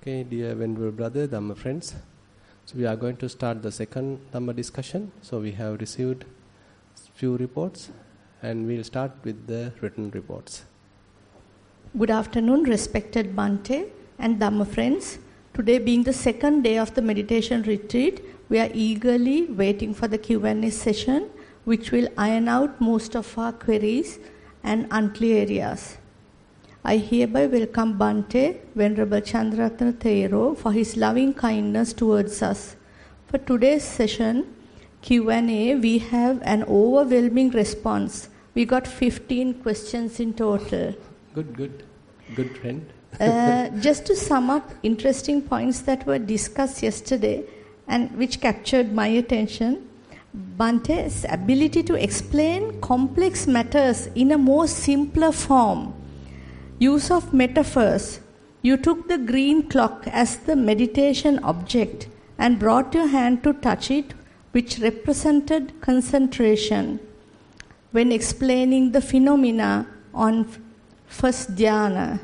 Okay, dear venerable brother, Dhamma friends. So we are going to start the second Dhamma discussion. So we have received few reports and we'll start with the written reports. Good afternoon, respected Bhante and Dhamma friends. Today being the second day of the meditation retreat, we are eagerly waiting for the Q&A session, which will iron out most of our queries and unclear areas. I hereby welcome Bhante, Venerable Chandaratana Thero, for his loving kindness towards us. For today's session, Q&A, we have an overwhelming response. We got 15 questions in total. Good friend. Just to sum up interesting points that were discussed yesterday and which captured my attention, Bhante's ability to explain complex matters in a more simpler form. Use of metaphors. You took the green clock as the meditation object and brought your hand to touch it, which represented concentration. When explaining the phenomena on first dhyana,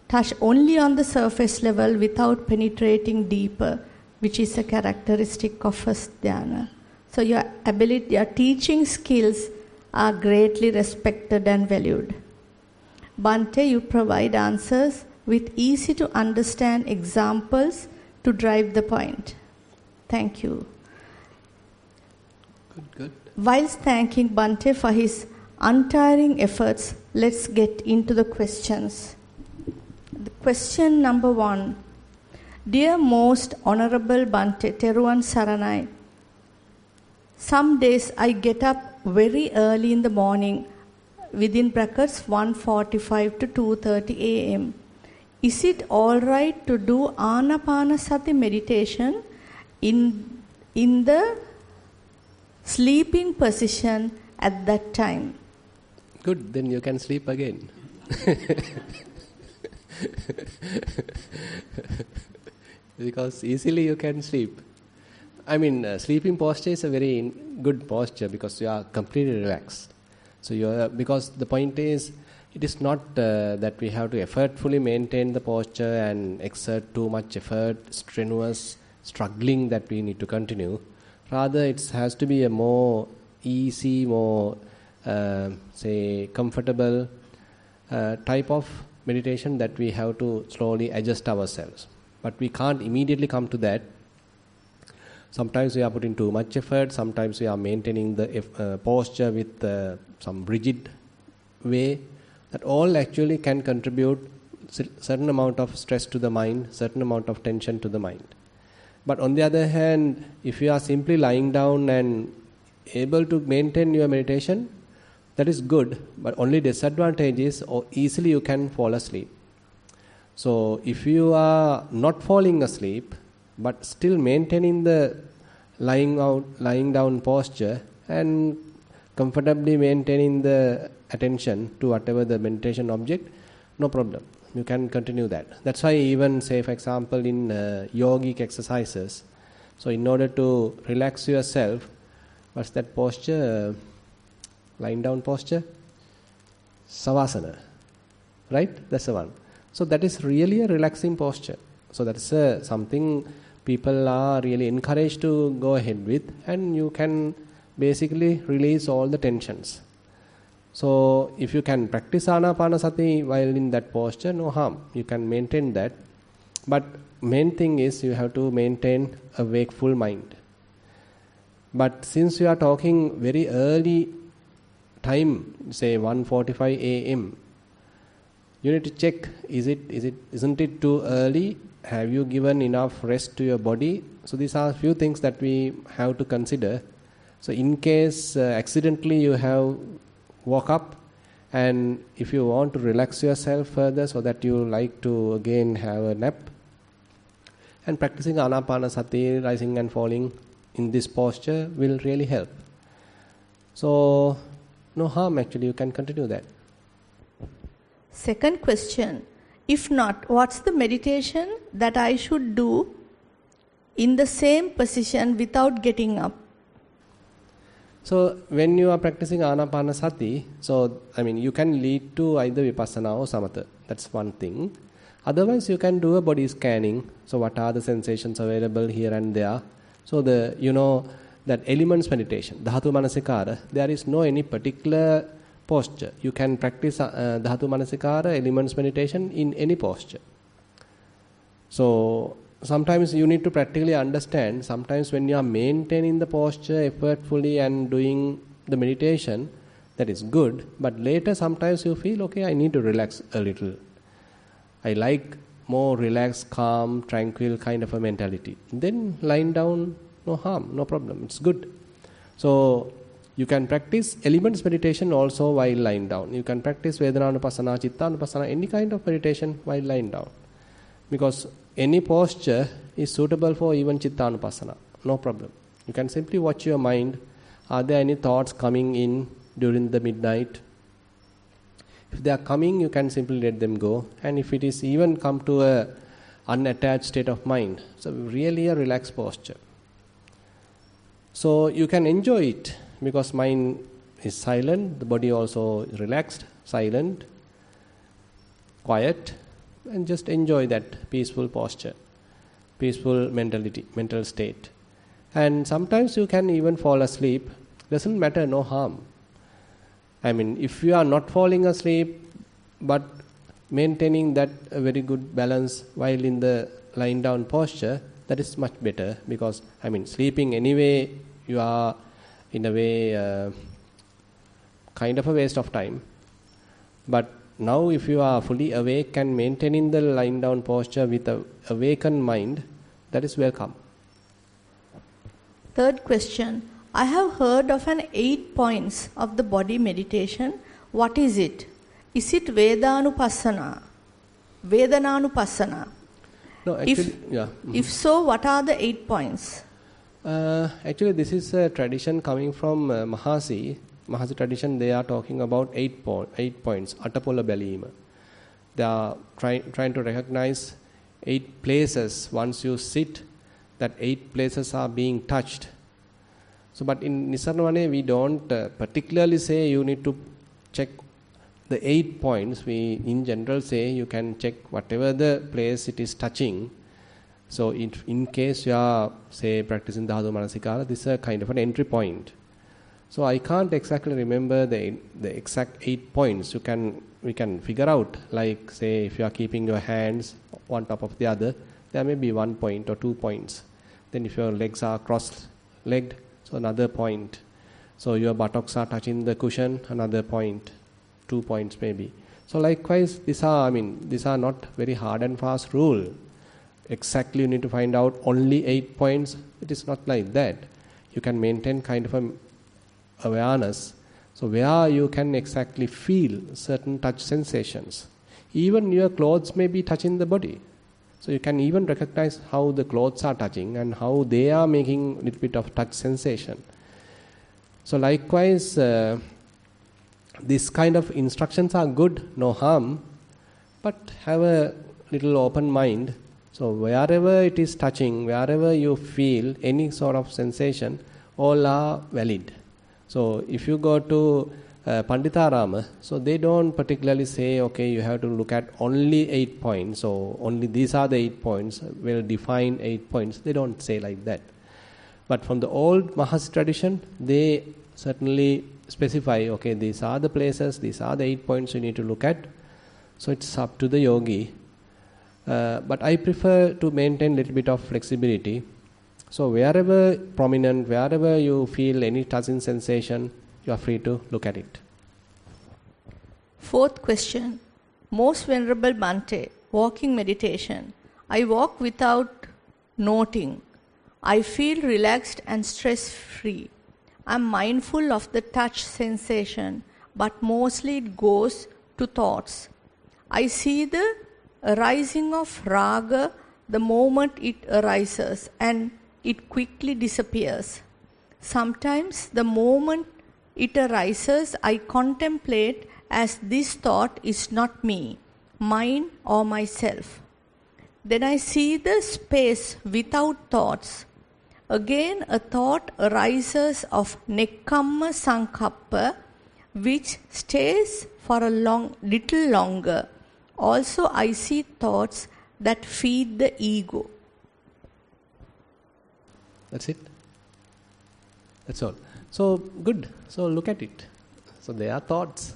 touch only on the surface level without penetrating deeper, which is a characteristic of first dhyana. So your ability, your teaching skills are greatly respected and valued. Bhante, you provide answers with easy to understand examples to drive the point. Thank you. Good. Whilst thanking Bhante for his untiring efforts, let's get into the questions. The question number 1. Dear most honorable Bhante, Teruvan Saranai, some days I get up very early in the morning, within brackets 1:45 to 2:30 a.m. Is it all right to do Anapanasati meditation in the sleeping position at that time? Good, then you can sleep again. Because easily you can sleep. I mean, sleeping posture is a very good posture because you are completely relaxed. So because the point is, it is not that we have to effortfully maintain the posture and exert too much effort, strenuous, struggling that we need to continue. Rather, it has to be a more easy, more, comfortable type of meditation that we have to slowly adjust ourselves. But we can't immediately come to that. Sometimes we are putting too much effort, sometimes we are maintaining the posture with some rigid way. That all actually can contribute certain amount of stress to the mind, certain amount of tension to the mind. But on the other hand, if you are simply lying down and able to maintain your meditation, that is good, but only disadvantage is easily you can fall asleep. So if you are not falling asleep, but still maintaining the lying down posture and comfortably maintaining the attention to whatever the meditation object, no problem. You can continue that. That's why even say, for example, in yogic exercises, so in order to relax yourself, what's that posture? Lying down posture? Savasana. Right? That's the one. So that is really a relaxing posture. So that is something people are really encouraged to go ahead with, and you can basically release all the tensions. So if you can practice Anapanasati while in that posture, no harm. You can maintain that. But main thing is you have to maintain a wakeful mind. But since you are talking very early time, say 1:45 a.m., you need to check, isn't it too early? Have you given enough rest to your body? So these are a few things that we have to consider. So in case accidentally you have woke up, and if you want to relax yourself further so that you like to again have a nap, and practicing Anapanasati, rising and falling in this posture will really help. So no harm actually, you can continue that. Second question. If not, what's the meditation that I should do in the same position without getting up? So when you are practicing Anapanasati, so you can lead to either Vipassana or Samatha. That's one thing. Otherwise, you can do a body scanning. So, what are the sensations available here and there? So, that elements meditation, dhatu manasikara, there is no any particular posture. You can practice dhatu manasikara, elements meditation in any posture. So, sometimes you need to practically understand, sometimes when you are maintaining the posture effortfully and doing the meditation, that is good, but later sometimes you feel, okay, I need to relax a little. I like more relaxed, calm, tranquil kind of a mentality. Then lying down, no harm, no problem, it's good. So, you can practice elements meditation also while lying down. You can practice Vedananupassana, Chittanupassana, any kind of meditation while lying down. Because any posture is suitable for even Chittanupassana, no problem. You can simply watch your mind. Are there any thoughts coming in during the midnight? If they are coming, you can simply let them go. And if it is even come to a unattached state of mind, so really a relaxed posture. So you can enjoy it because mind is silent, the body also is relaxed, silent, quiet, and just enjoy that peaceful posture, peaceful mental state. And sometimes you can even fall asleep. Doesn't matter, no harm. I mean, if you are not falling asleep, but maintaining that very good balance while in the lying down posture, that is much better. Because, sleeping anyway, you are in a way kind of a waste of time. But now if you are fully awake and maintaining the lying down posture with a awakened mind, that is welcome. Third question. I have heard of an 8 points of the body meditation. What is it? Is it Vedanupassana? Vedananupassana? No, actually, yeah. If so, what are the 8 points? Actually, this is a tradition coming from Mahasi. Mahasi tradition, they are talking about 8 points, Atapola Belima. They are trying to recognize 8 places. Once you sit, that 8 places are being touched. So, but in Nissarana, we don't particularly say you need to check the 8 points. We in general say you can check whatever the place it is touching. So, in case you are, say, practicing Dhatu Manasikara, this is a kind of an entry point. So, I can't exactly remember the exact 8 points. We can figure out, like, say, if you are keeping your hands one top of the other, there may be 1 point or 2 points. Then if your legs are cross-legged, so another point. So your buttocks are touching the cushion, another point, 2 points maybe. So likewise, these are not very hard and fast rule. Exactly you need to find out only 8 points. It is not like that. You can maintain kind of a awareness. So where you can exactly feel certain touch sensations. Even your clothes may be touching the body. So you can even recognize how the clothes are touching and how they are making a little bit of touch sensation. So likewise, this kind of instructions are good, no harm, but have a little open mind. So wherever it is touching, wherever you feel any sort of sensation, all are valid. So if you go to Panditarama, so they don't particularly say, okay, you have to look at only 8 points, so only these are the 8 points, well defined 8 points. They don't say like that. But from the old Mahasi tradition, they certainly specify, okay, these are the places, these are the 8 points you need to look at. So it's up to the yogi. But I prefer to maintain a little bit of flexibility. So wherever prominent, wherever you feel any touching sensation, you are free to look at it. Fourth question. Most Venerable Bhante, walking meditation. I walk without noting. I feel relaxed and stress-free. I am mindful of the touch sensation, but mostly it goes to thoughts. I see the arising of raga the moment it arises and it quickly disappears. Sometimes the moment it arises, I contemplate as this thought is not me, mine or myself. Then I see the space without thoughts. Again a thought arises of nekkamma sankappa, which stays for a little longer, Also, I see thoughts that feed the ego. That's it. That's all. So, good. So, look at it. So, they are thoughts.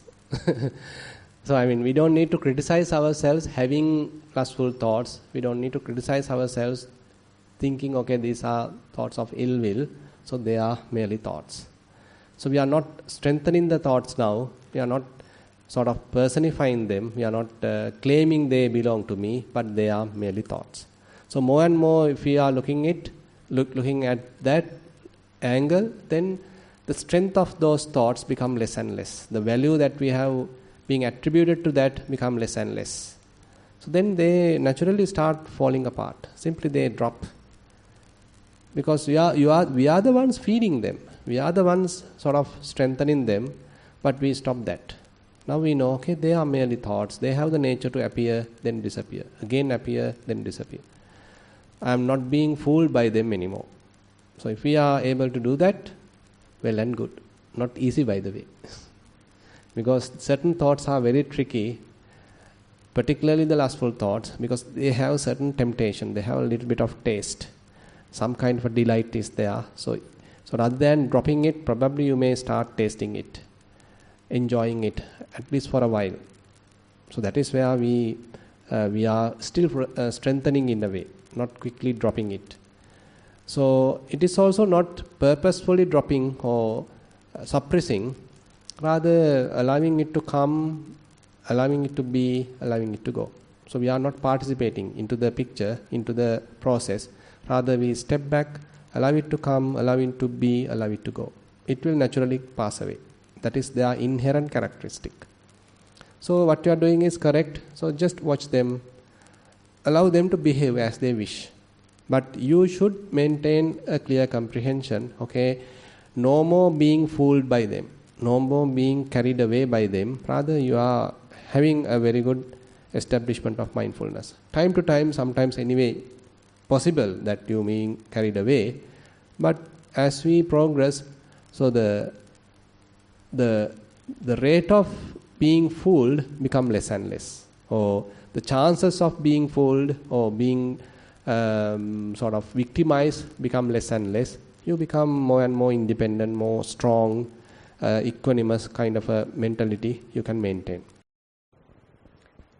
So, I mean, we don't need to criticize ourselves having lustful thoughts. We don't need to criticize ourselves thinking, okay, these are thoughts of ill will. So, they are merely thoughts. So, we are not strengthening the thoughts now. We are not sort of personifying them. We are not claiming they belong to me, but they are merely thoughts. So, more and more, if we are looking at that angle, then the strength of those thoughts become less and less. The value that we have being attributed to that become less and less. So then they naturally start falling apart. Simply they drop. Because we are the ones feeding them. We are the ones sort of strengthening them, but we stop that. Now we know, okay, they are merely thoughts. They have the nature to appear, then disappear. Again appear, then disappear. I am not being fooled by them anymore. So if we are able to do that, well and good. Not easy, by the way. Because certain thoughts are very tricky, particularly the lustful thoughts, because they have certain temptation. They have a little bit of taste. Some kind of a delight is there. So rather than dropping it, probably you may start tasting it, enjoying it, at least for a while. So that is where we are still strengthening in a way, not quickly dropping it. So it is also not purposefully dropping or suppressing, rather allowing it to come, allowing it to be, allowing it to go. So we are not participating into the picture, into the process. Rather we step back, allow it to come, allow it to be, allow it to go. It will naturally pass away. That is their inherent characteristic. So what you are doing is correct. So just watch them, allow them to behave as they wish. But you should maintain a clear comprehension. Okay, no more being fooled by them, no more being carried away by them. Rather, you are having a very good establishment of mindfulness. Time to time, sometimes anyway, possible that you being carried away. But as we progress, so the rate of being fooled become less and less, or the chances of being fooled or being sort of victimized become less and less. You become more and more independent, more strong, equanimous kind of a mentality you can maintain.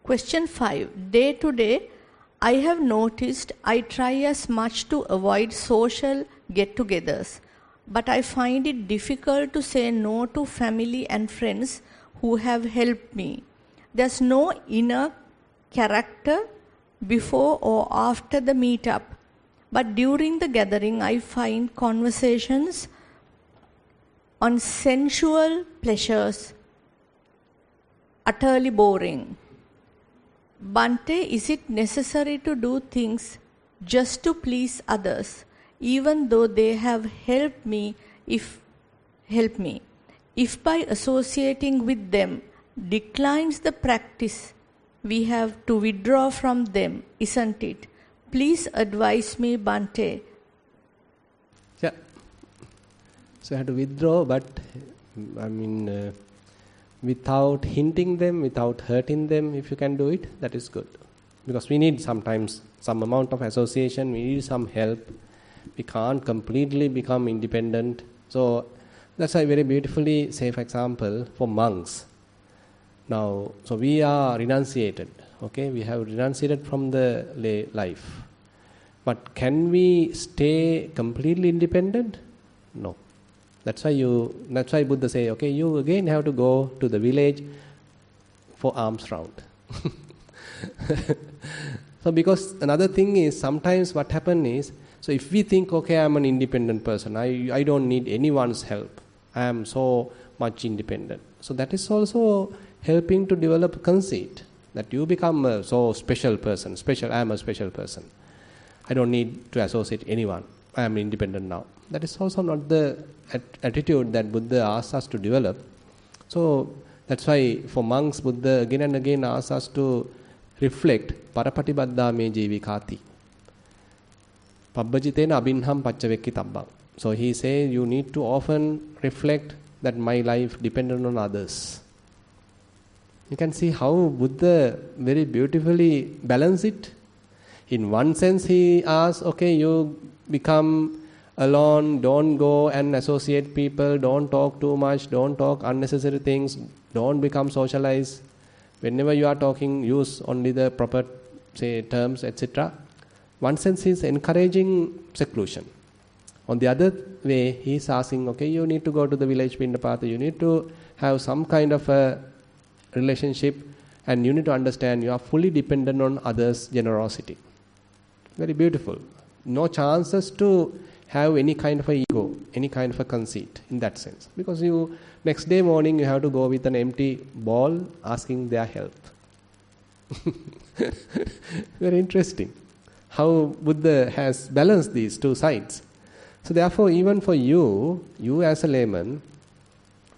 Question 5. Day to day, I have noticed I try as much to avoid social get-togethers, but I find it difficult to say no to family and friends who have helped me. There's no inner character before or after the meetup, but during the gathering I find conversations on sensual pleasures utterly boring. Bhante, is it necessary to do things just to please others, even though they have helped me? If by associating with them declines the practice, we have to withdraw from them, isn't it? Please advise me, Bhante. Yeah. So I have to withdraw, but I mean, without hinting them, without hurting them, if you can do it, that is good. Because we need sometimes some amount of association, we need some help. We can't completely become independent. So that's a very beautifully safe example for monks. Now, so we are renunciated, okay? We have renunciated from the lay life. But can we stay completely independent? No. That's why Buddha say, okay, you again have to go to the village for alms round. So because another thing is, sometimes what happens is, so if we think, okay, I'm an independent person, I don't need anyone's help, I am so much independent. So that is also helping to develop conceit, that you become a so special person, I am a special person. I don't need to associate anyone, I am independent now. That is also not the attitude that Buddha asks us to develop. So that's why for monks, Buddha again and again asks us to reflect parapatibaddha me jivikati. Pabbajitena abhinham paccavekki tabbang. So he says you need to often reflect that my life depended on others. You can see how Buddha very beautifully balanced it. In one sense, he asks, okay, you become alone, don't go and associate people, don't talk too much, don't talk unnecessary things, don't become socialized. Whenever you are talking, use only the proper, say, terms, etc. One sense, he is encouraging seclusion. On the other way, he is asking, okay, you need to go to the village Pindapata, you need to have some kind of a relationship, and you need to understand you are fully dependent on others' generosity. Very beautiful. No chances to have any kind of a ego, any kind of a conceit in that sense. Because you, next day morning, you have to go with an empty ball asking their help. Very interesting. How Buddha has balanced these two sides. So therefore, even for you as a layman,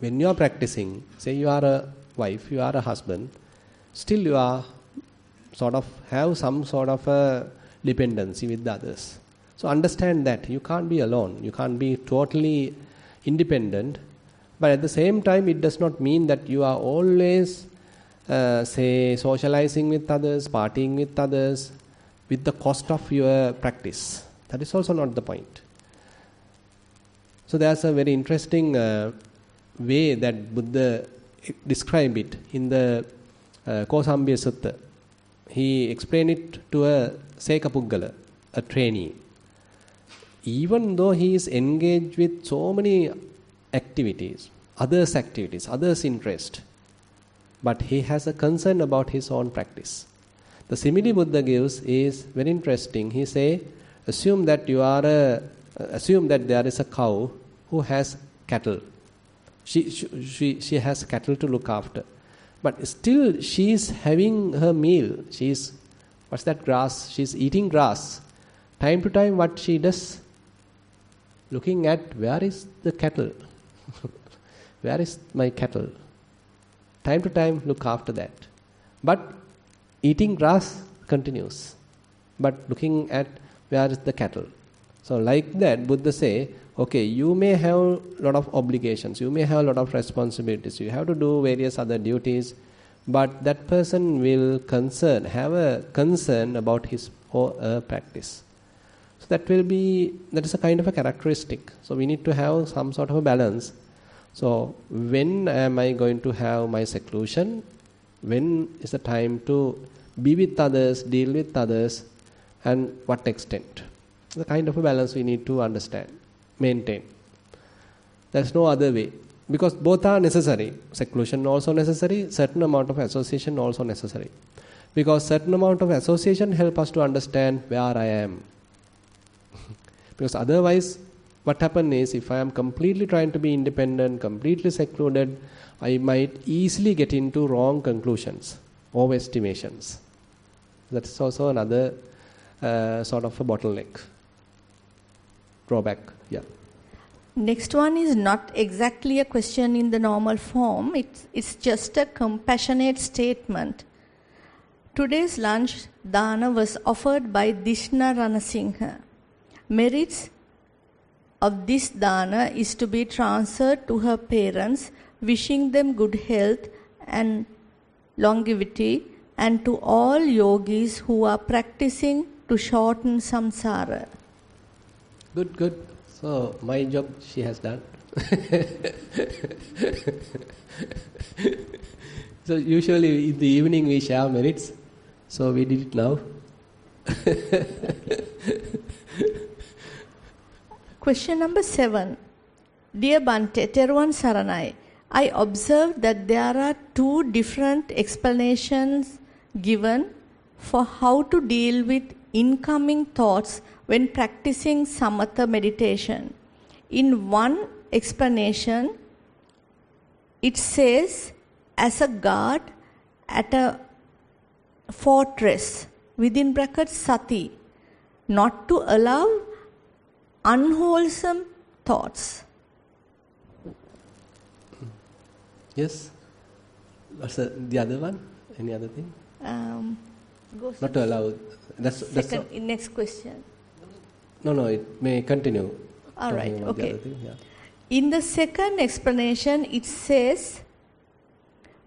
when you are practicing, say you are a wife, you are a husband, still you are sort of have some sort of a dependency with the others. So understand that you can't be alone, you can't be totally independent, but at the same time it does not mean that you are always say socializing with others, partying with others with the cost of your practice. That is also not the point. So there's a very interesting way that Buddha described it in the Kosambya Sutta. He explained it to a Sekapuggala, a trainee. Even though he is engaged with so many activities, others' interest, but he has a concern about his own practice. The simile Buddha gives is very interesting. He say, assume that there is a cow who has cattle. She has cattle to look after, but still she is having her meal. What's that grass? She's eating grass. Time to time, what she does? Looking at where is the cattle? Where is my cattle? Time to time, look after that. But eating grass continues. But looking at where is the cattle? So like that, Buddha say, okay, you may have a lot of obligations, you may have a lot of responsibilities, you have to do various other duties, but that person will have a concern about his practice. So that is a kind of a characteristic. So we need to have some sort of a balance. So when am I going to have my seclusion? When is the time to be with others, deal with others, and what extent? The kind of a balance we need to understand, maintain. There's no other way. Because both are necessary. Seclusion also necessary, certain amount of association also necessary. Because certain amount of association help us to understand where I am. Because otherwise, what happens is, if I am completely trying to be independent, completely secluded, I might easily get into wrong conclusions, overestimations. That's also another sort of a bottleneck. Drawback, yeah. Next one is not exactly a question in the normal form. It's just a compassionate statement. Today's lunch dana was offered by Nissarana Singha. Merits of this dana is to be transferred to her parents, wishing them good health and longevity, and to all yogis who are practicing to shorten samsara. Good. So my job she has done. So usually in the evening we share merits. So we did it now. Question number 7. Dear Bhante, Teruvan Saranai, I observed that there are 2 different explanations given for how to deal with incoming thoughts when practicing samatha meditation. In one explanation, it says, as a guard at a fortress, within brackets sati, not to allow unwholesome thoughts. Yes. What's the other one? Any other thing? Not to allow. That's next question. No, it may continue. All right, okay. The thing, yeah. In the second explanation, it says,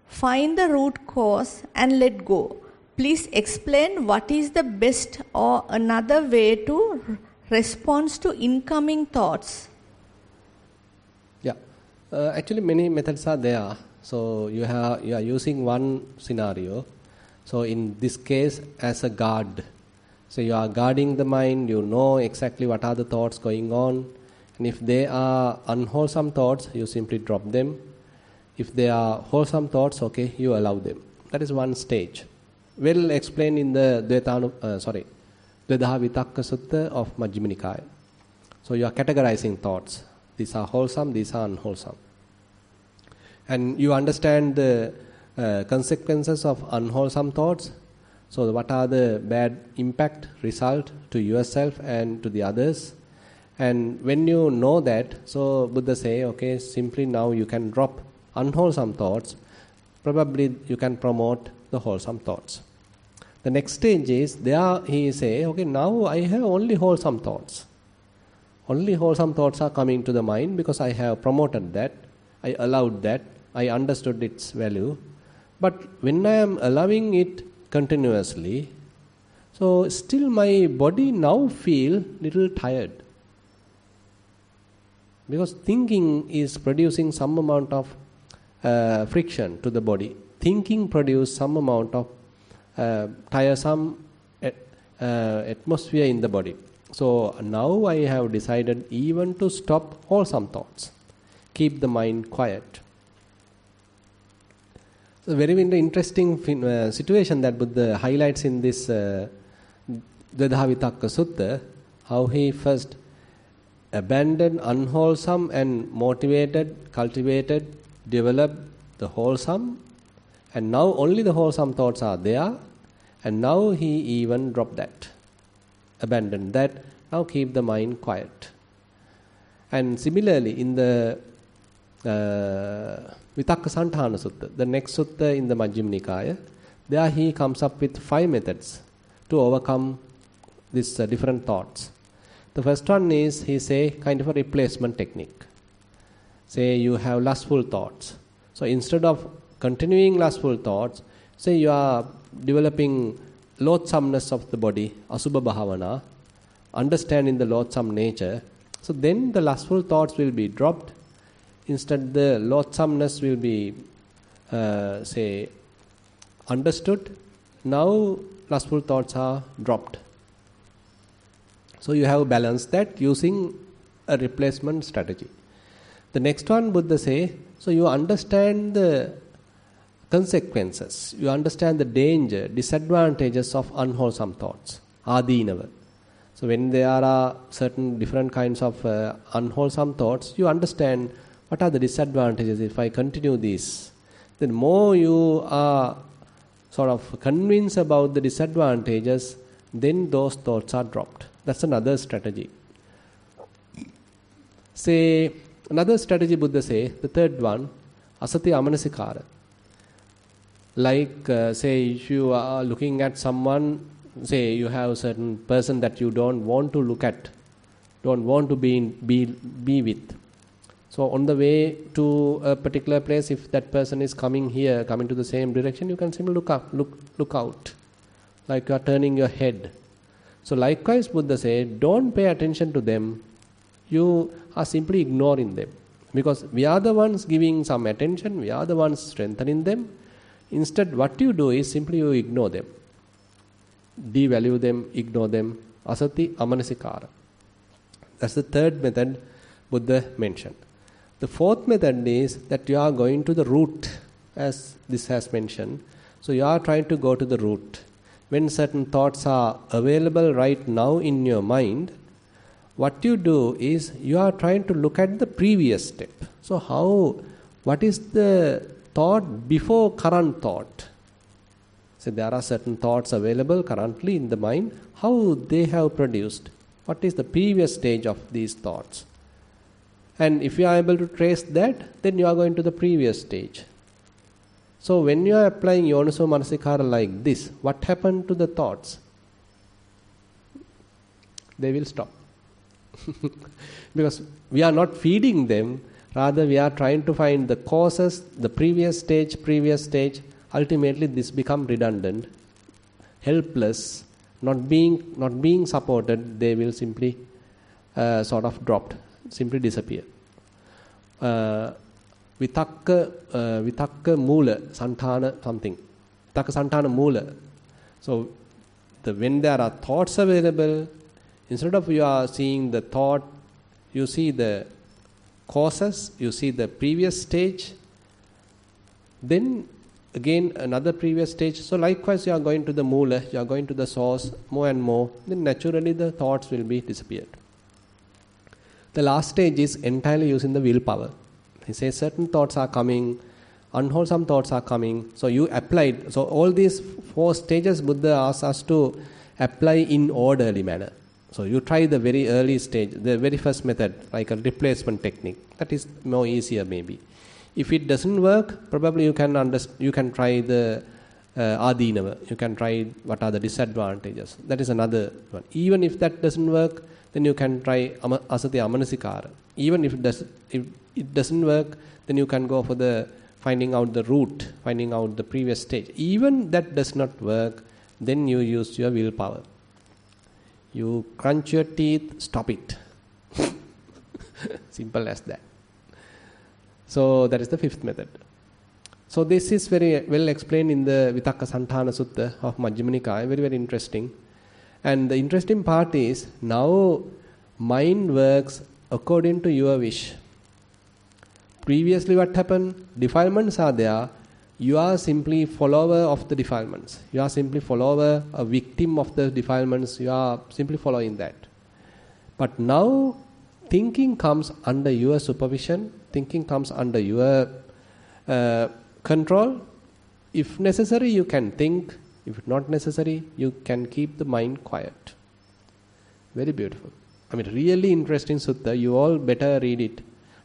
find the root course and let go. Please explain what is the best or another way to respond to incoming thoughts. Yeah, actually many methods are there. So you are using one scenario. So in this case, as a guard. So you are guarding the mind. You know exactly what are the thoughts going on, and if they are unwholesome thoughts, you simply drop them. If they are wholesome thoughts, okay, you allow them. That is one stage. Well explained in the Dvedaha Vitakka Sutta of Majjhima Nikaya. So you are categorizing thoughts. These are wholesome, these are unwholesome. And you understand the consequences of unwholesome thoughts. So what are the bad impact, result to yourself and to the others. And when you know that, so Buddha say, okay, simply now you can drop unwholesome thoughts. Probably you can promote the wholesome thoughts. The next stage is, there he say, okay, now I have only wholesome thoughts. Only wholesome thoughts are coming to the mind because I have promoted that, I allowed that, I understood its value. But when I am allowing it continuously, so still my body now feel little tired. Because thinking is producing some amount of friction to the body. Thinking produces some amount of tiresome atmosphere in the body. So now I have decided even to stop wholesome thoughts. Keep the mind quiet. So very interesting situation that Buddha highlights in this Dvedaha Vitakka Sutta, how he first abandoned unwholesome and motivated, cultivated, developed the wholesome, and now only the wholesome thoughts are there, and now he even dropped that, abandoned that, now keep the mind quiet. And similarly in the Vitakkasanthana Sutta, the next sutta in the Majjhima Nikaya, there he comes up with 5 methods to overcome these different thoughts. The first one is, he say, kind of a replacement technique. Say you have lustful thoughts. So instead of continuing lustful thoughts, say you are developing loathsomeness of the body, asubha bhavana, understanding the loathsome nature. So then the lustful thoughts will be dropped. Instead the loathsomeness will be, say, understood. Now lustful thoughts are dropped. So you have balanced that using a replacement strategy. The next one, Buddha say, so you understand the consequences, you understand the danger, disadvantages of unwholesome thoughts, adinava. So when there are certain different kinds of unwholesome thoughts, you understand what are the disadvantages if I continue this. Then more you are sort of convinced about the disadvantages, then those thoughts are dropped. That's another strategy. Say, another strategy Buddha say, the third one, asati amanasikara. Like, say, if you are looking at someone, say you have a certain person that you don't want to look at, don't want to be with. So on the way to a particular place, if that person is coming here, coming to the same direction, you can simply look out, like you are turning your head. So likewise, Buddha said, don't pay attention to them. You are simply ignoring them. Because we are the ones giving some attention, we are the ones strengthening them. Instead, what you do is simply you ignore them. Devalue them, ignore them. Asati amanasikara. That's the third method Buddha mentioned. The fourth method is that you are going to the root, as this has mentioned. So you are trying to go to the root. When certain thoughts are available right now in your mind, what you do is you are trying to look at the previous step. So what is the thought before current thought? So there are certain thoughts available currently in the mind, how they have produced. What is the previous stage of these thoughts? And if you are able to trace that, then you are going to the previous stage. So when you are applying Yoniso Manasikara like this, what happened to the thoughts? They will stop. Because we are not feeding them, rather we are trying to find the causes, the previous stage, ultimately this become redundant, helpless, not being supported. They will simply sort of dropped, simply disappear. Vitakka Mula Santana something. Vitakka Santana Mula. So when there are thoughts available, instead of you are seeing the thought, you see the causes, you see the previous stage, then again another previous stage. So likewise you are going to the Mula, you are going to the source more and more, then naturally the thoughts will be disappeared. The last stage is entirely using the willpower. He says certain thoughts are coming, unwholesome thoughts are coming, so you applied. So all these 4 stages Buddha asks us to apply in orderly manner. So you try the very early stage, the very first method, like a replacement technique. That is more easier maybe. If it doesn't work, probably you can try the adinava. You can try what are the disadvantages. That is another one. Even if that doesn't work, then you can try asati amanasikara. Even if it doesn't work, then you can go for the finding out the root, finding out the previous stage. Even that does not work, then you use your willpower. You crunch your teeth, stop it. Simple as that. So that is the 5th method. So this is very well explained in the Vitakka Santana Sutta of Majjhima Nikaya. Very, very interesting. And the interesting part is, now mind works according to your wish. Previously what happened? Defilements are there. You are simply follower of the defilements. You are simply follower, a victim of the defilements. You are simply following that. But now thinking comes under your supervision. Thinking comes under your control. If necessary, you can think. If not necessary, you can keep the mind quiet. Very beautiful. I mean, really interesting sutta. You all better read it.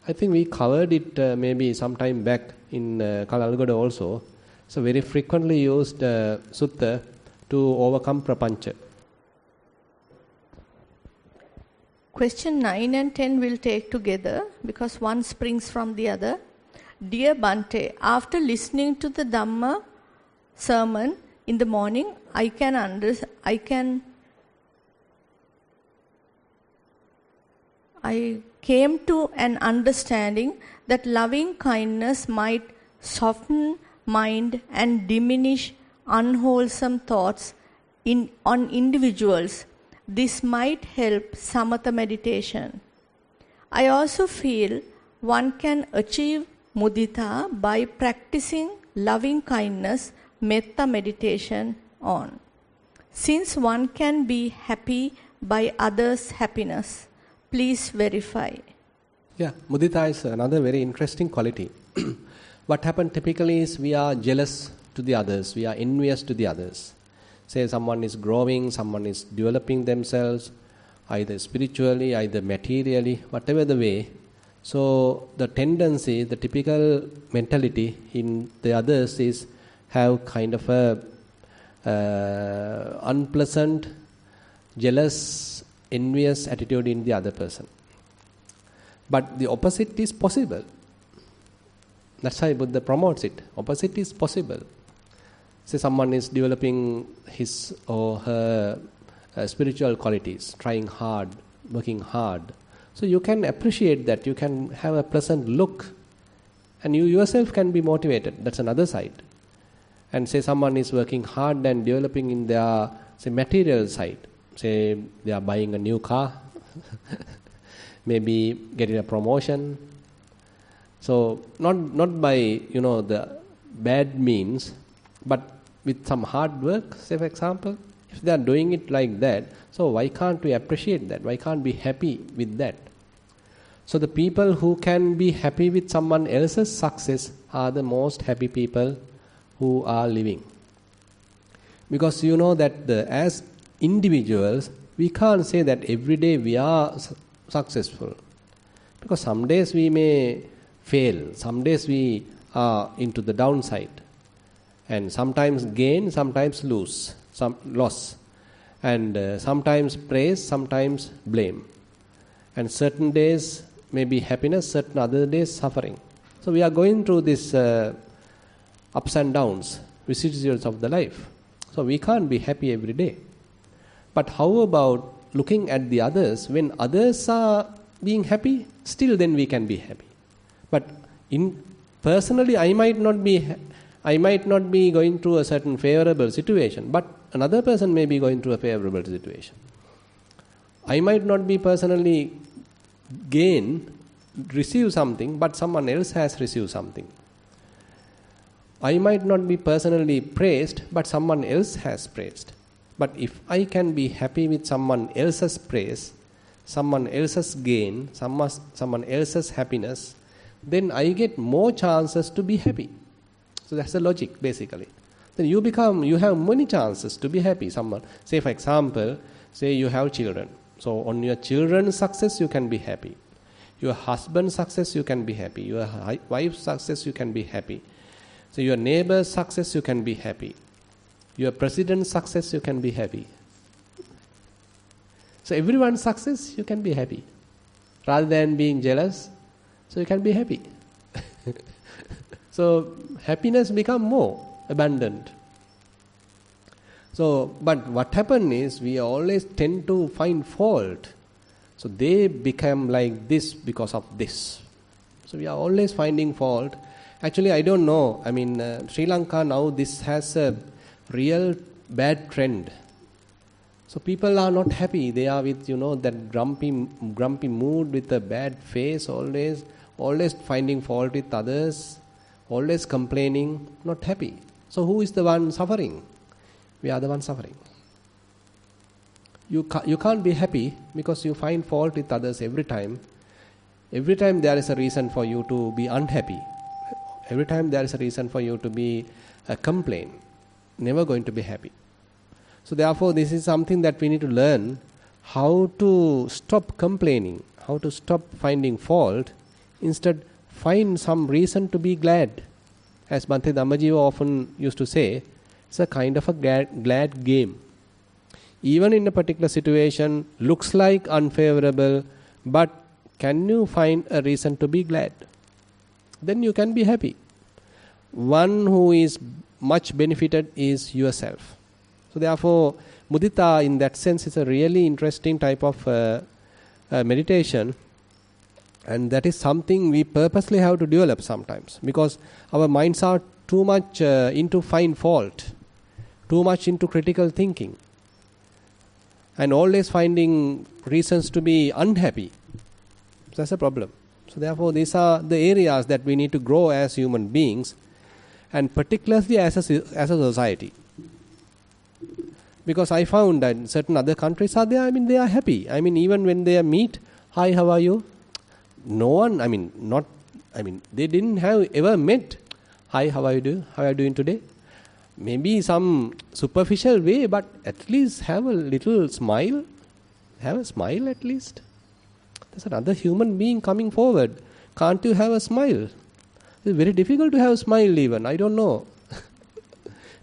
I think we covered it maybe some time back in Kalalgoda also. So very frequently used sutta to overcome prapancha. Question 9 and 10 we'll take together because one springs from the other. Dear Bhante, after listening to the Dhamma sermon in the morning, I came to an understanding that loving kindness might soften mind and diminish unwholesome thoughts on individuals. This might help samatha meditation. I also feel one can achieve mudita by practicing loving kindness, metta meditation on. Since one can be happy by others' happiness, please verify. Yeah, mudita is another very interesting quality. What happens typically is we are jealous to the others, we are envious to the others. Say someone is growing, someone is developing themselves, either spiritually, either materially, whatever the way. So the tendency, the typical mentality in the others is have kind of a unpleasant, jealous, envious attitude in the other person. But the opposite is possible. That's why Buddha promotes it. Opposite is possible. Say someone is developing his or her spiritual qualities, trying hard, working hard. So you can appreciate that, you can have a pleasant look, and you yourself can be motivated. That's another side. And say someone is working hard and developing in their material side. Say they are buying a new car, maybe getting a promotion. So not by the bad means, but with some hard work, say for example, if they are doing it like that, so why can't we appreciate that? Why can't we be happy with that? So the people who can be happy with someone else's success are the most happy people who are living. Because you know that as individuals, we can't say that every day we are successful. Because some days we may fail, some days we are into the downside. And sometimes gain, sometimes loss. And sometimes praise, sometimes blame. And certain days may be happiness, certain other days suffering. So we are going through this ups and downs. vicissitudes of the life. So we can't be happy every day. But how about looking at the others? When others are being happy, still then we can be happy. But personally, I might not be going through a certain favorable situation, but another person may be going through a favorable situation. I might not be personally receive something, but someone else has received something. I might not be personally praised, but someone else has praised. But if I can be happy with someone else's praise, someone else's gain, someone else's happiness, then I get more chances to be happy. So that's the logic, basically. Then you have many chances to be happy. Say for example, say you have children. So on your children's success, you can be happy. Your husband's success, you can be happy. Your wife's success, you can be happy. So your neighbor's success, you can be happy. Your president's success, you can be happy. So everyone's success, you can be happy. Rather than being jealous, so you can be happy. So happiness become more abundant. So, but what happens is we always tend to find fault. So they become like this because of this. So we are always finding fault. Actually, I don't know. I mean, Sri Lanka now, this has a real bad trend. So people are not happy. They are with, that grumpy mood, with a bad face, always finding fault with others, always complaining, not happy. So who is the one suffering? We are the one suffering. You can't be happy because you find fault with others every time. Every time there is a reason for you to be unhappy. Every time there is a reason for you to be complain. Never going to be happy. So therefore this is something that we need to learn, how to stop complaining, how to stop finding fault, instead find some reason to be glad. As Bhante Dhammajiva often used to say, it's a kind of a glad game. Even in a particular situation, looks like unfavorable, but can you find a reason to be glad? Then you can be happy. One who is much benefited is yourself. So therefore, mudita in that sense is a really interesting type of meditation, and that is something we purposely have to develop sometimes, because our minds are too much into find fault, too much into critical thinking, and always finding reasons to be unhappy. So that's a problem. So therefore these are the areas that we need to grow as human beings, and particularly as a society. Because I found that certain other countries are there, they are happy. Even when they meet, hi, how are you? No one, they didn't have ever met, hi, how are you doing? How are you doing today? Maybe some superficial way, but at least have a little smile. Have a smile at least. There's another human being coming forward. Can't you have a smile? It's very difficult to have a smile even. I don't know.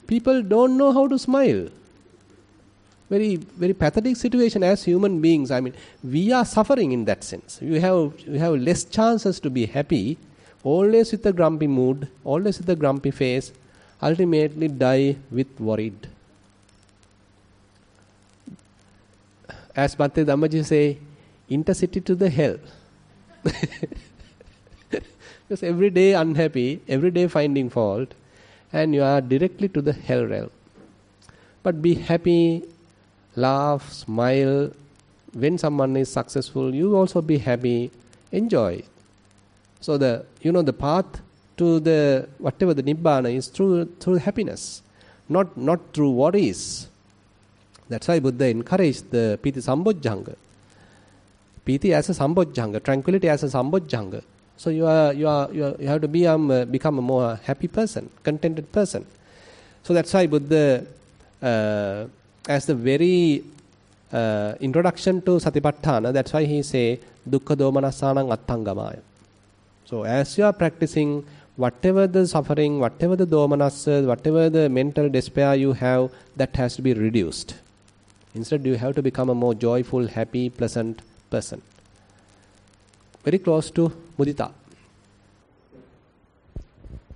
People don't know how to smile. Very, very pathetic situation as human beings. We are suffering in that sense. We have less chances to be happy. Always with a grumpy mood, always with a grumpy face. Ultimately die with worried. As Bhante Dhammaji say, intercity to the hell. Because every day unhappy, every day finding fault, and you are directly to the hell realm. But be happy, laugh, smile. When someone is successful, you also be happy, enjoy. So the path to the whatever the Nibbana is through happiness, not through worries. That's why Buddha encouraged the Piti Sambojjhanga. Piti as a Sambojjhanga, tranquility as a Sambojjhanga. So you have to become a more happy person, contented person. So that's why Buddha, as the very introduction to Satipatthana, that's why he say Dukkha Domanassanam Attangamaya. So as you are practicing, whatever the suffering, whatever the domanassa, whatever the mental despair you have, that has to be reduced. Instead, you have to become a more joyful, happy, pleasant person. Very close to mudita.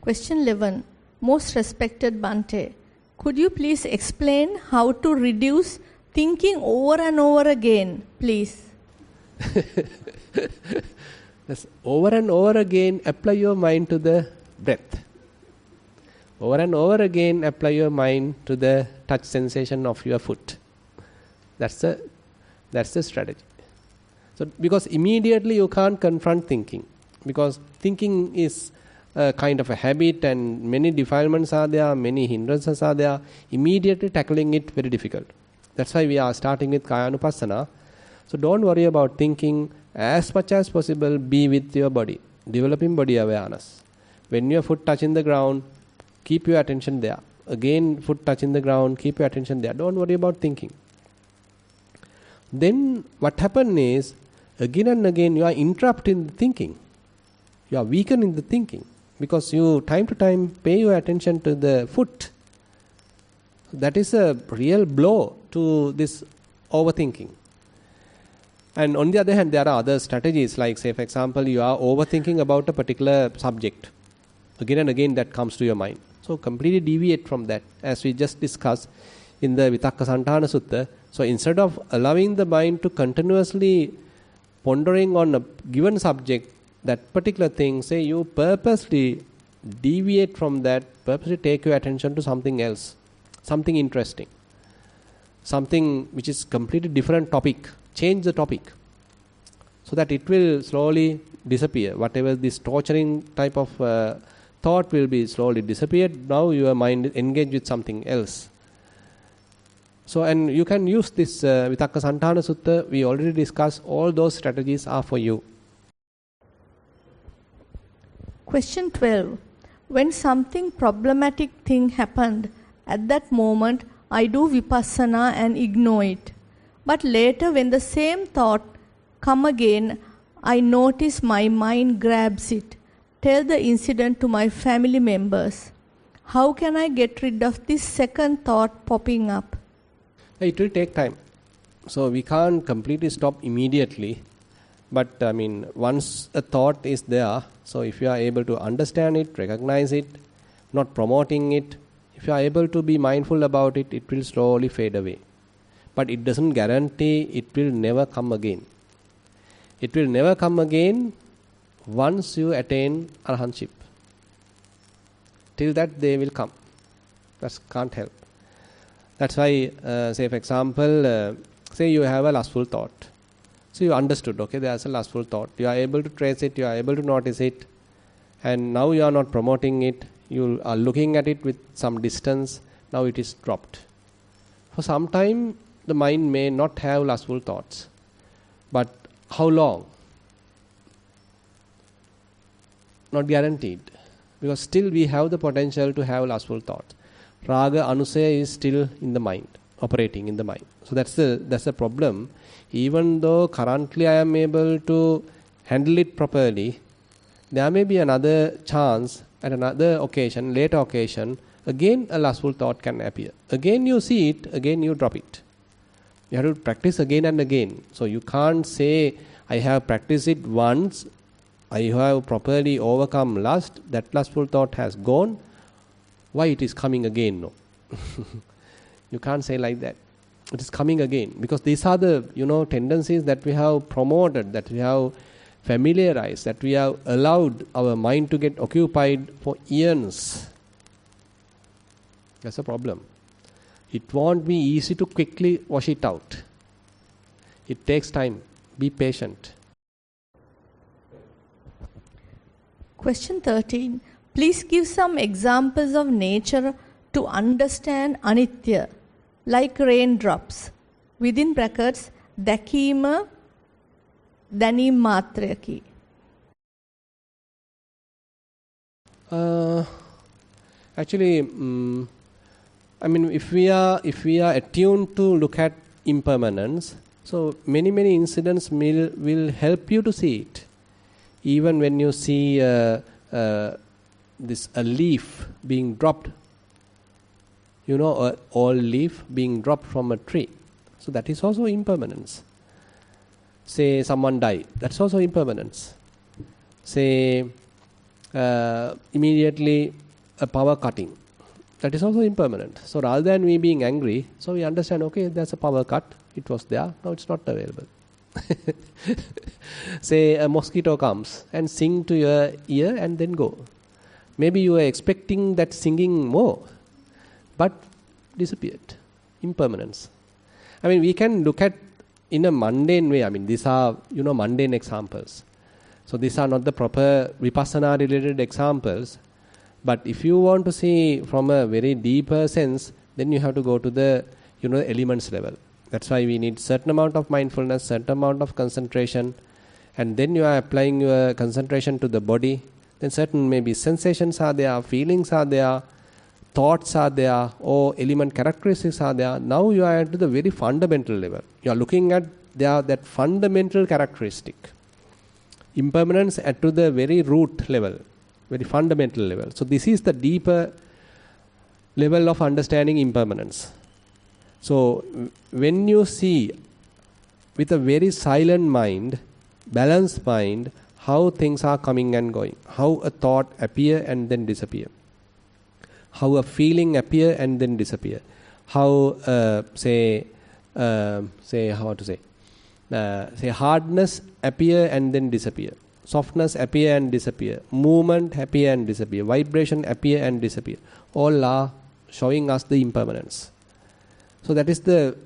Question 11. Most respected Bhante, could you please explain how to reduce thinking over and over again, please? Yes, over and over again, apply your mind to the breath. Over and over again, apply your mind to the touch sensation of your foot. That's the strategy. So, because immediately you can't confront thinking, because thinking is a kind of a habit, and many defilements are there, many hindrances are there. Immediately tackling it very difficult. That's why we are starting with Kayanupassana. So don't worry about thinking. As much as possible, be with your body, developing body awareness. When your foot touching the ground, keep your attention there. Again, foot touching the ground, keep your attention there. Don't worry about thinking. Then what happens is, again and again, you are interrupting the thinking. You are weakening the thinking, because you time to time pay your attention to the foot. That is a real blow to this overthinking. And on the other hand, there are other strategies, like say for example, you are overthinking about a particular subject. Again and again that comes to your mind. So completely deviate from that, as we just discussed in the Vipassana Sutta. So instead of allowing the mind to continuously pondering on a given subject, that particular thing, say you purposely deviate from that, purposely take your attention to something else, something interesting, something which is completely different topic. Change the topic, so that it will slowly disappear. Whatever this torturing type of thought will be slowly disappeared. Now your mind engage with something else. So, and you can use this Vipassana Sutta. We already discussed. All those strategies are for you. Question 12. When something problematic thing happened, at that moment I do Vipassana and ignore it. But later when the same thought come again, I notice my mind grabs it. Tell the incident to my family members. How can I get rid of this second thought popping up? It will take time. So we can't completely stop immediately. But I mean, once a thought is there, so if you are able to understand it, recognize it, not promoting it, if you are able to be mindful about it, it will slowly fade away. But it doesn't guarantee it will never come again. It will never come again once you attain arahantship. Till that they will come. That can't help. That's why, say for example, say you have a lustful thought. So you understood, okay, there's a lustful thought. You are able to trace it, you are able to notice it, and now you are not promoting it. You are looking at it with some distance. Now it is dropped. For some time, the mind may not have lustful thoughts. But how long? Not guaranteed. Because still we have the potential to have lustful thoughts. Raga, anusaya is still in the mind, operating in the mind. So that's the problem. Even though currently I am able to handle it properly, there may be another chance at another occasion, later occasion, again a lustful thought can appear. Again you see it, again you drop it. You have to practice again and again. So you can't say, I have practiced it once, I have properly overcome lust, that lustful thought has gone, why it is coming again? No. You can't say like that. It is coming again. Because these are the tendencies that we have promoted, that we have familiarized, that we have allowed our mind to get occupied for eons. That's a problem. It won't be easy to quickly wash it out. It takes time. Be patient. Question 13. Please give some examples of nature to understand anitya, like raindrops. Within brackets, dakima danim matrayaki. Actually, I mean, if we are attuned to look at impermanence, so many incidents will help you to see it. Even when you see a leaf being dropped, an old leaf being dropped from a tree, so that is also impermanence. Say someone died, that's also impermanence. Say immediately a power cutting. That is also impermanent. So rather than we being angry, so we understand, okay, there's a power cut, it was there, now it's not available. Say a mosquito comes and sing to your ear and then go. Maybe you are expecting that singing more, but disappeared. Impermanence. I mean, we can look at in a mundane way. I mean, these are, mundane examples. So these are not the proper Vipassana related examples. But if you want to see from a very deeper sense, then you have to go to the, elements level. That's why we need certain amount of mindfulness, certain amount of concentration, and then you are applying your concentration to the body. Then certain maybe sensations are there, feelings are there, thoughts are there, or element characteristics are there. Now you are at the very fundamental level. You are looking at that fundamental characteristic. Impermanence at to the very root level, very fundamental level. So this is the deeper level of understanding impermanence. So when you see with a very silent mind, balanced mind, how things are coming and going, how a thought appear and then disappear, how a feeling appear and then disappear, how say hardness appear and then disappear, softness appear and disappear, movement appear and disappear, vibration appear and disappear. All are showing us the impermanence. So that is the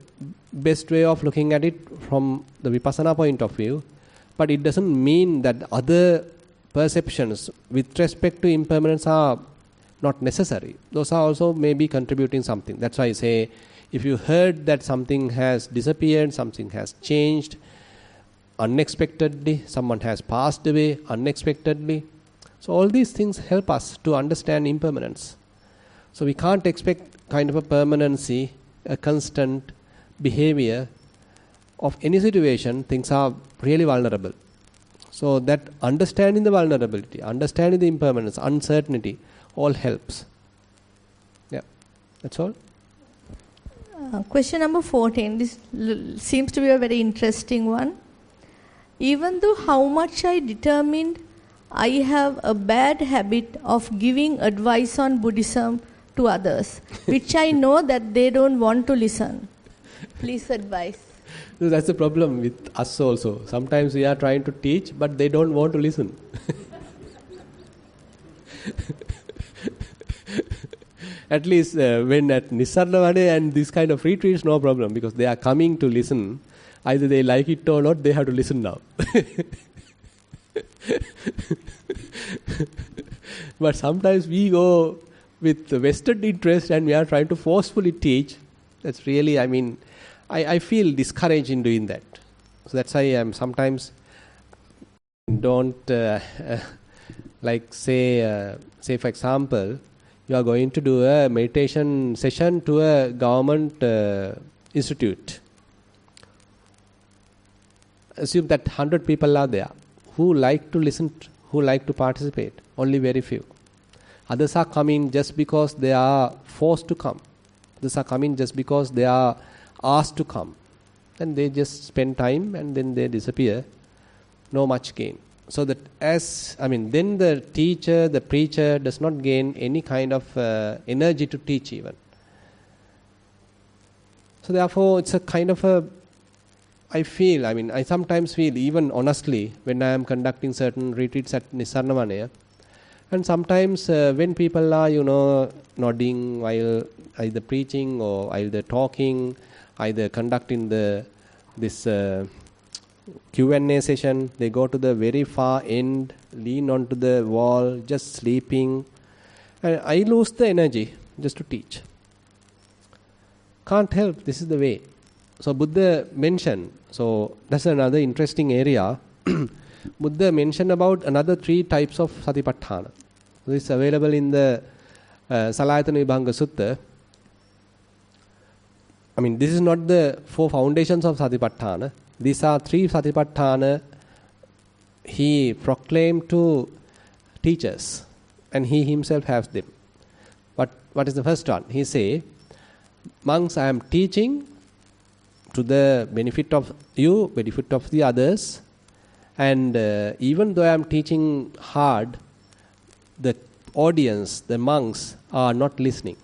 best way of looking at it from the Vipassana point of view. But it doesn't mean that other perceptions with respect to impermanence are not necessary. Those are also maybe contributing something. That's why I say, if you heard that something has disappeared, something has changed unexpectedly, someone has passed away unexpectedly. So all these things help us to understand impermanence. So we can't expect kind of a permanency, a constant behavior of any situation. Things are really vulnerable. So that understanding the vulnerability, understanding the impermanence, uncertainty, all helps. Yeah, that's all. Question number 14. This seems to be a very interesting one. Even though how much I determined, I have a bad habit of giving advice on Buddhism to others, which I know that they don't want to listen. Please advise. So that's the problem with us also. Sometimes we are trying to teach, but they don't want to listen. At least when at Nissarana and this kind of retreats, no problem, because they are coming to listen. Either they like it or not, they have to listen now. But sometimes we go with vested interest and we are trying to forcefully teach. That's really, I feel discouraged in doing that. So that's why I'm sometimes don't say for example, you are going to do a meditation session to a government institute. Assume that 100 people are there who like to listen, who like to participate. Only very few. Others are coming just because they are forced to come. Others are coming just because they are asked to come. And they just spend time and then they disappear. No much gain. So that then the teacher, the preacher does not gain any kind of energy to teach even. So therefore it's a kind of a, I sometimes feel, even honestly, when I am conducting certain retreats at Nissarana, and sometimes when people are, nodding while either preaching or either talking, either conducting this Q&A session, they go to the very far end, lean onto the wall, just sleeping. And I lose the energy just to teach. Can't help, this is the way. So Buddha mentioned, so that's another interesting area. Buddha mentioned about another 3 types of Satipatthana. This is available in the Salayatana Vibhanga Sutta. This is not the 4 foundations of Satipatthana. These are 3 Satipatthana he proclaimed to teachers, and he himself has them. What is the first one? He say, monks, I am teaching to the benefit of you, benefit of the others, and even though I am teaching hard, the audience, the monks, are not listening.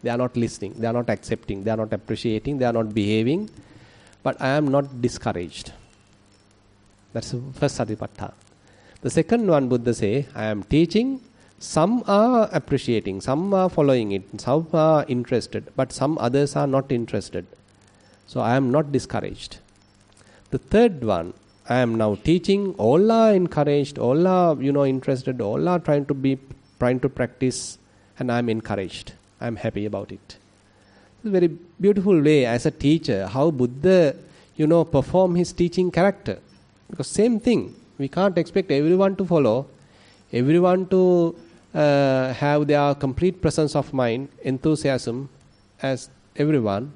They are not listening, they are not accepting, they are not appreciating, they are not behaving, but I am not discouraged. That's the first satipatthana. The second one, Buddha say, I am teaching, some are appreciating, some are following it, some are interested, but some others are not interested. So I am not discouraged. The third one, I am now teaching, all are encouraged, all are interested, all are trying to practice, and I am encouraged. I am happy about it. It's a very beautiful way as a teacher how Buddha perform his teaching character. Because same thing, we can't expect everyone to follow, everyone to have their complete presence of mind, enthusiasm as everyone,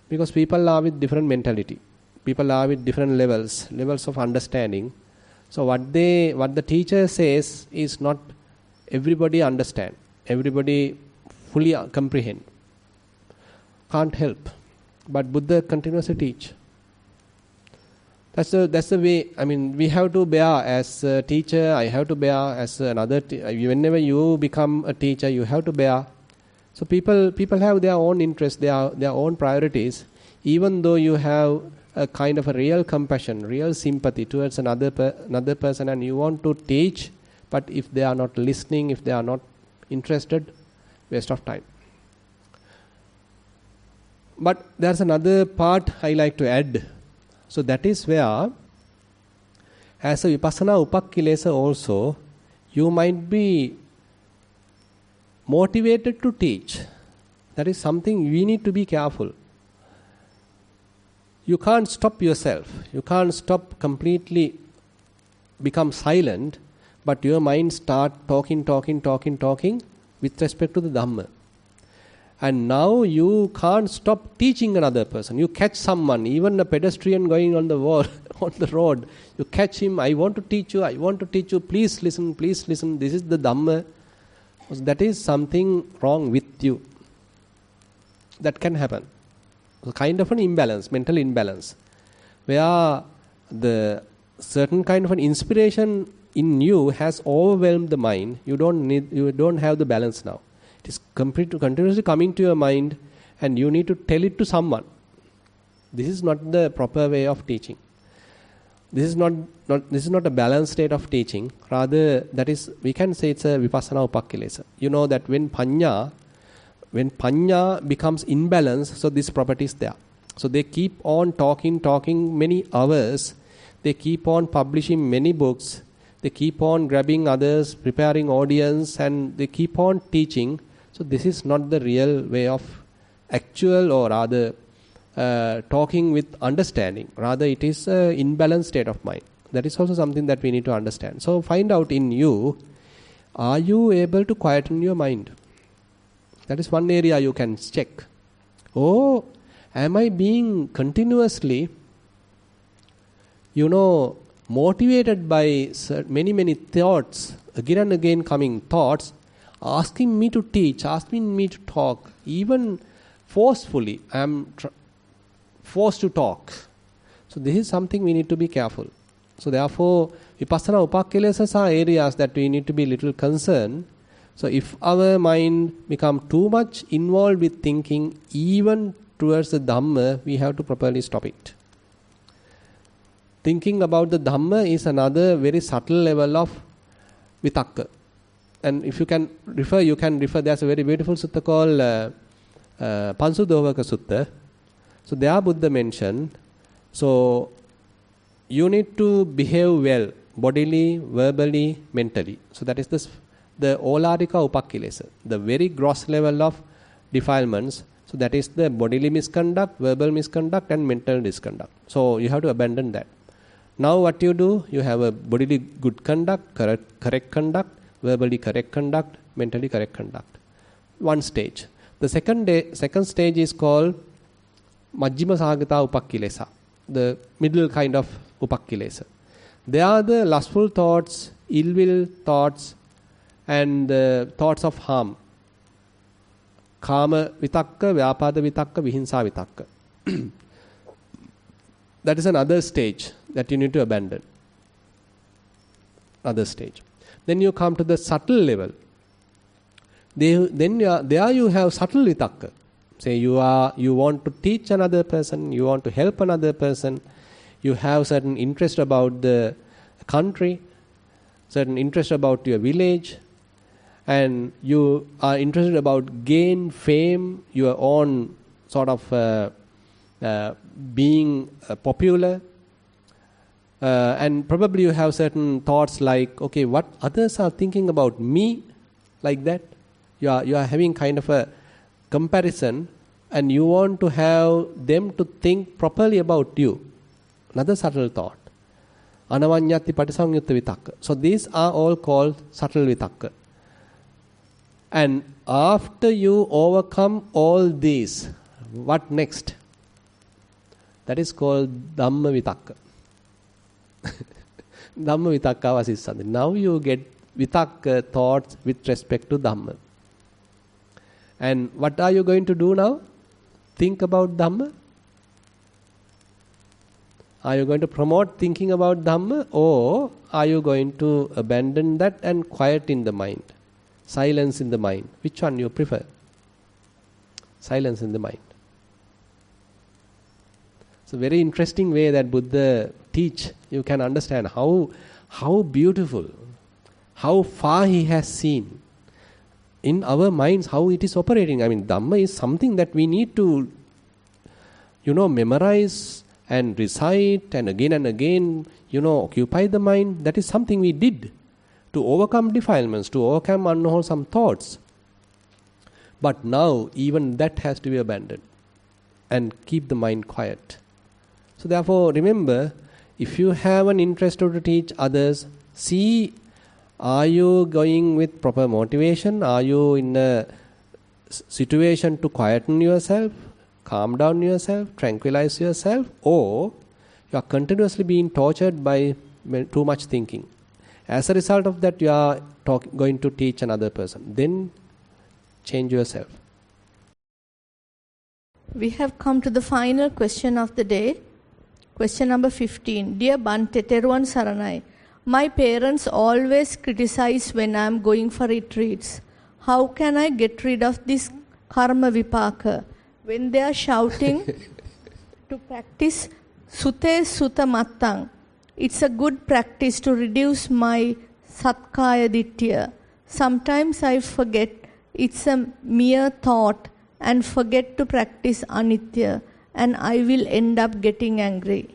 because people are with different mentality. People are with different levels of understanding. So what the teacher says is not everybody understand, everybody fully comprehend. Can't help. But Buddha continuously teach. That's the way. I mean, we have to bear as a teacher. I have to bear as another. Whenever you become a teacher, you have to bear. So people have their own interests, their own priorities. Even though you have a kind of a real compassion, real sympathy towards another person, and you want to teach, but if they are not listening, if they are not interested, waste of time. But there's another part I like to add. So that is where, as a Vipassana Upakkilesa also, you might be motivated to teach. That is something we need to be careful. You can't stop yourself. You can't stop completely, become silent, but your mind start talking with respect to the Dhamma. And now you can't stop teaching another person. You catch someone, even a pedestrian going on the road, you catch him, I want to teach you, please listen, this is the Dhamma. That is something wrong with you. That can happen. A kind of an imbalance, mental imbalance, where the certain kind of an inspiration in you has overwhelmed the mind. You don't have the balance now. It is continuously coming to your mind, and you need to tell it to someone. This is not the proper way of teaching. This is not a balanced state of teaching. Rather, that is, we can say it's a Vipassana Upakkilesa. You know that when Panya becomes imbalanced, so this property is there. So they keep on talking many hours. They keep on publishing many books. They keep on grabbing others, preparing audience, and they keep on teaching. So this is not the real way of actual, or rather talking with understanding. Rather, it is an imbalanced state of mind. That is also something that we need to understand. So find out in you, are you able to quieten your mind? That is one area you can check. Oh, am I being continuously, motivated by many thoughts, again and again coming thoughts, asking me to teach, asking me to talk, even forcefully, I am forced to talk. So this is something we need to be careful. So therefore, Vipassana Upakkilesas are areas that we need to be little concerned. So if our mind become too much involved with thinking, even towards the Dhamma, we have to properly stop it. Thinking about the Dhamma is another very subtle level of vitakka. And if you can refer, there's a very beautiful sutta called Pansudovaka Sutta. So there Buddha mentioned, so you need to behave well, bodily, verbally, mentally. So that is the Olarika Upakkilesa, the very gross level of defilements. So that is the bodily misconduct, verbal misconduct, and mental misconduct. So you have to abandon that. Now what you do, you have a bodily good conduct, correct conduct, verbally correct conduct, mentally correct conduct. One stage. The second stage is called Majjhima Sahagata Upakkilesa, the middle kind of Upakkilesa. They are the lustful thoughts, ill will thoughts, and thoughts of harm. Kama vitakka, vyapada vitakka, vihinsa vitakka. That is another stage that you need to abandon. Other stage. Then you come to the subtle level. There you have subtle vitakka. Say you want to teach another person, you want to help another person, you have certain interest about the country, certain interest about your village, and you are interested about gain, fame, your own sort of being popular, and probably you have certain thoughts like, okay, what others are thinking about me, like that. You are having kind of a comparison, and you want to have them to think properly about you. Another subtle thought. Anavanyati patisamyutta vitakka. So these are all called subtle vitakka. And after you overcome all these, what next? That is called Dhamma vitakka. Dhamma vitakka vasissati. Now you get vitakka thoughts with respect to Dhamma. And what are you going to do now? Think about Dhamma? Are you going to promote thinking about Dhamma, or are you going to abandon that and quiet in the mind? Silence in the mind. Which one you prefer? Silence in the mind. It's a very interesting way that Buddha teach. You can understand how beautiful, how far he has seen. In our minds, how it is operating. I mean, Dhamma is something that we need to, memorize and recite and again, occupy the mind. That is something we did to overcome defilements, to overcome unwholesome thoughts. But now, even that has to be abandoned and keep the mind quiet. So therefore, remember, if you have an interest to teach others, see, are you going with proper motivation? Are you in a situation to quieten yourself, calm down yourself, tranquilize yourself? Or you are continuously being tortured by too much thinking. As a result of that, you are going to teach another person. Then change yourself. We have come to the final question of the day. Question number 15. Dear Bhante, Theruvan Saranai. My parents always criticize when I am going for retreats. How can I get rid of this karma vipaka? When they are shouting to practice sute sutta mattang, it's a good practice to reduce my satkaya dittya. Sometimes I forget it's a mere thought and forget to practice anitya, and I will end up getting angry.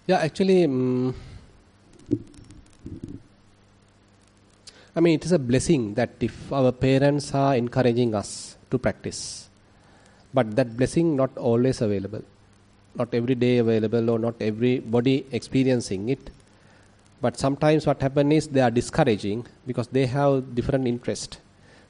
Yeah, actually, it is a blessing that if our parents are encouraging us to practice, but that blessing not always available, not every day available, or not everybody experiencing it. But sometimes what happens is they are discouraging because they have different interest,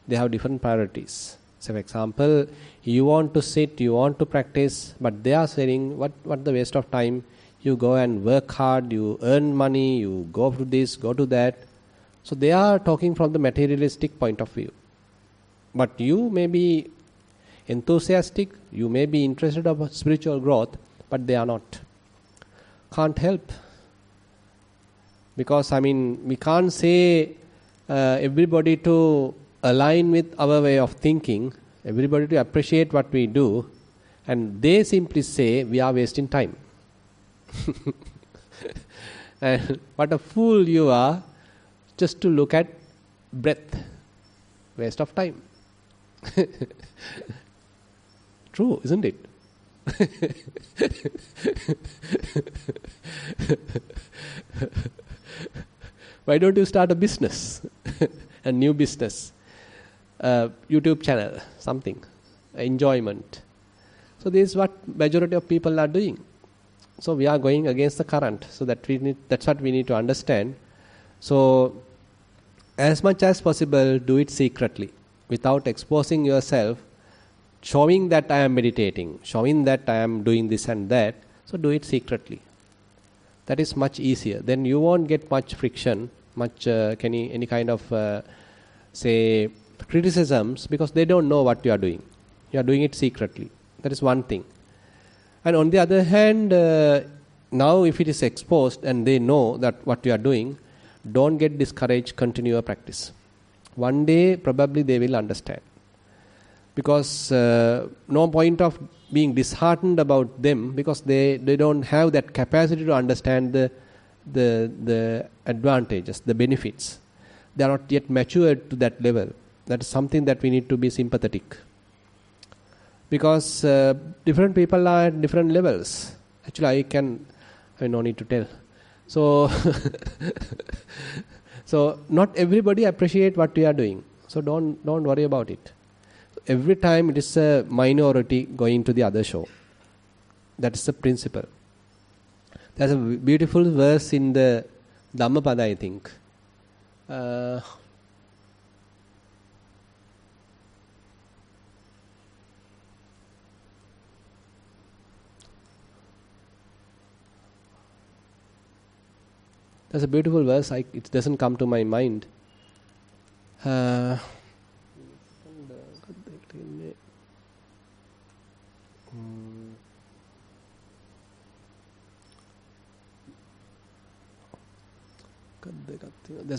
they have different priorities. So, for example, you want to sit, you want to practice, but they are saying, what the waste of time? You go and work hard, you earn money, you go to this, go to that. So they are talking from the materialistic point of view. But you may be enthusiastic, you may be interested about spiritual growth, but they are not. Can't help. Because we can't say everybody to align with our way of thinking, everybody to appreciate what we do, and they simply say we are wasting time. And what a fool you are just to look at breath. Waste of time. True, isn't it? Why don't you start a business? A new business, YouTube channel, something, enjoyment. So this is what majority of people are doing. So we are going against the current. So that's what we need to understand. So as much as possible, do it secretly, without exposing yourself, showing that I am meditating, showing that I am doing this and that. So do it secretly. That is much easier. Then you won't get much friction, any kind of criticisms, because they don't know what you are doing. You are doing it secretly. That is one thing. And on the other hand, now if it is exposed and they know that what you are doing, don't get discouraged, continue your practice. One day probably they will understand. Because no point of being disheartened about them, because they don't have that capacity to understand the advantages, the benefits. They are not yet matured to that level. That is something that we need to be sympathetic. Because different people are at different levels. Actually, I no need to tell. So, so not everybody appreciate what we are doing. So don't worry about it. Every time it is a minority going to the other show. That is the principle. There's a beautiful verse in the Dhammapada, I think. There's a beautiful verse, it doesn't come to my mind. There's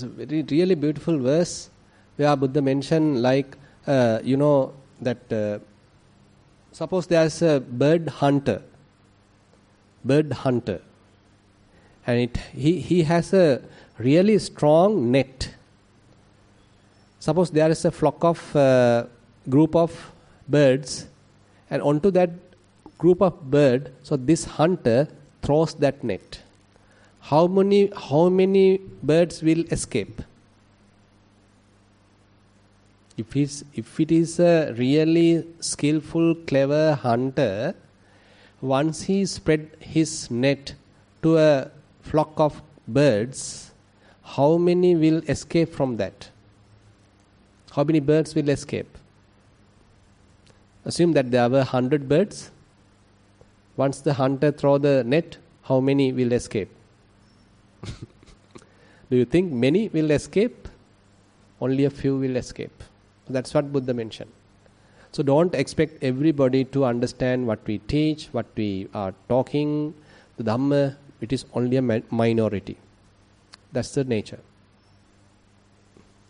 a really beautiful verse where Buddha mentioned, like, that suppose there's a bird hunter, and he has a really strong net. Suppose there is a flock of group of birds, and onto that group of bird, so this hunter throws that net. How many birds will escape? If it is a really skillful, clever hunter, once he spread his net to a flock of birds, how many will escape from that? How many birds will escape? Assume that there were 100 birds. Once the hunter throw the net, how many will escape? Do you think many will escape? Only a few will escape. That's what Buddha mentioned. So don't expect everybody to understand what we teach, what we are talking. The Dhamma, it is only a minority. That's the nature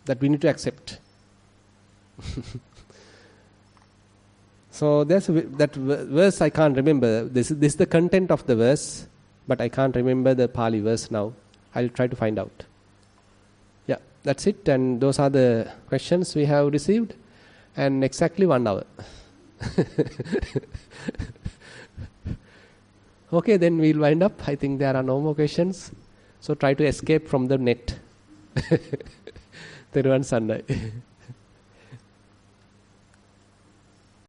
that we need to accept. So there's that verse I can't remember. This is the content of the verse, but I can't remember the Pali verse now. I'll try to find out. Yeah, that's it. And those are the questions we have received. And exactly 1 hour. Okay, then we'll wind up. I think there are no more questions. So try to escape from the net. Thero and Sandai.